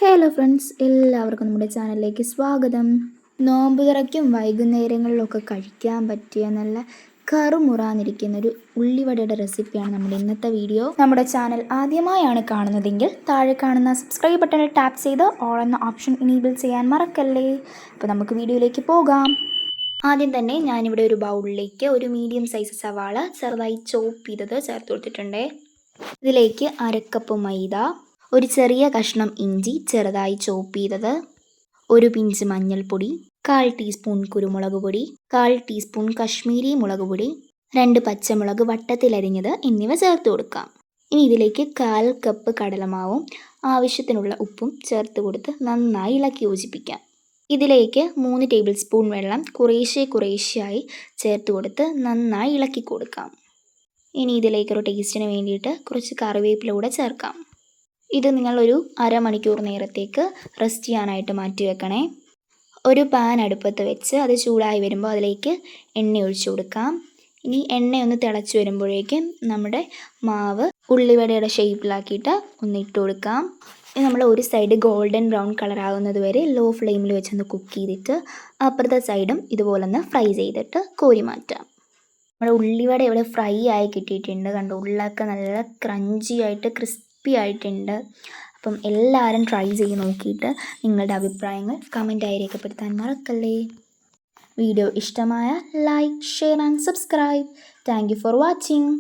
Hello friends, എല്ലാവർക്കും നമ്മുടെ ചാനലിലേക്ക് സ്വാഗതം. നോമ്പ് തുറയ്ക്കും വൈകുന്നേരങ്ങളിലൊക്കെ കഴിക്കാൻ പറ്റിയ നല്ല കറുമുറാന്നിരിക്കുന്നൊരു ഉള്ളിവടയുടെ റെസിപ്പിയാണ് നമ്മുടെ ഇന്നത്തെ വീഡിയോ. നമ്മുടെ ചാനൽ ആദ്യമായാണ് കാണുന്നതെങ്കിൽ താഴെ കാണുന്ന സബ്സ്ക്രൈബ് ബട്ടണിൽ ടാപ്പ് ചെയ്ത് ഓൾ എന്ന ഓപ്ഷൻ ഇനേബിൾ ചെയ്യാൻ മറക്കല്ലേ. അപ്പോൾ നമുക്ക് വീഡിയോയിലേക്ക് പോകാം. ആദ്യം തന്നെ ഞാനിവിടെ ഒരു ബൗളിലേക്ക് ഒരു മീഡിയം സൈസ് സവാള ചെറുതായി ചോപ്പ് ചെയ്തത് ചേർത്ത് കൊടുത്തിട്ടുണ്ട്. ഇതിലേക്ക് അരക്കപ്പ് മൈദ, ഒരു ചെറിയ കഷ്ണം ഇഞ്ചി ചെറുതായി ചോപ്പ് ചെയ്തത്, ഒരു പിഞ്ച് മഞ്ഞൾപ്പൊടി, 1/4 ടീസ്പൂൺ കുരുമുളക് പൊടി, 1/4 ടീസ്പൂൺ കശ്മീരി മുളക് പൊടി, 2 പച്ചമുളക് വട്ടത്തിലരിഞ്ഞത് എന്നിവ ചേർത്ത് കൊടുക്കാം. ഇനി ഇതിലേക്ക് 1/4 കപ്പ് കടലമാവും ആവശ്യത്തിനുള്ള ഉപ്പും ചേർത്ത് കൊടുത്ത് നന്നായി ഇളക്കി യോജിപ്പിക്കാം. ഇതിലേക്ക് 3 ടേബിൾ സ്പൂൺ വെള്ളം കുറേശ്ശെയായി ചേർത്ത് കൊടുത്ത് നന്നായി ഇളക്കി കൊടുക്കാം. ഇനി ഇതിലേക്കൊരു ടേസ്റ്റിന് വേണ്ടിയിട്ട് കുറച്ച് കറിവേപ്പില കൂടെ ചേർക്കാം. ഇത് നിങ്ങളൊരു അരമണിക്കൂർ നേരത്തേക്ക് റെസ്റ്റ് ചെയ്യാനായിട്ട് മാറ്റി വെക്കണേ. ഒരു പാൻ അടുപ്പത്ത് വെച്ച് അത് ചൂടായി വരുമ്പോൾ അതിലേക്ക് എണ്ണ ഒഴിച്ചു കൊടുക്കാം. ഇനി എണ്ണയൊന്ന് തിളച്ച് വരുമ്പോഴേക്കും നമ്മുടെ മാവ് ഉള്ളിവടയുടെ ഷേപ്പിലാക്കിയിട്ട് ഒന്ന് ഇട്ട് കൊടുക്കാം. ഇനി നമ്മൾ ഒരു സൈഡ് ഗോൾഡൻ ബ്രൗൺ കളർ ആകുന്നത് വരെ ലോ ഫ്ലെയിമിൽ വെച്ചൊന്ന് കുക്ക് ചെയ്തിട്ട് അപ്പുറത്തെ സൈഡും ഇതുപോലെ ഒന്ന് ഫ്രൈ ചെയ്തിട്ട് കോരി മാറ്റാം. നമ്മുടെ ഉള്ളിവട ഇവിടെ ഫ്രൈ ആയി കിട്ടിയിട്ടുണ്ട്. കണ്ടോ, ഉള്ളൊക്കെ നല്ല ക്രഞ്ചി ആയിട്ട് ക്രിസ്പി ആയിട്ടുണ്ട്. അപ്പം എല്ലാവരും ട്രൈ ചെയ്ത് നോക്കിയിട്ട് നിങ്ങളുടെ അഭിപ്രായങ്ങൾ കമൻറ്റായി രേഖപ്പെടുത്താൻ മറക്കല്ലേ. വീഡിയോ ഇഷ്ടമായ like, share and subscribe. Thank you for watching.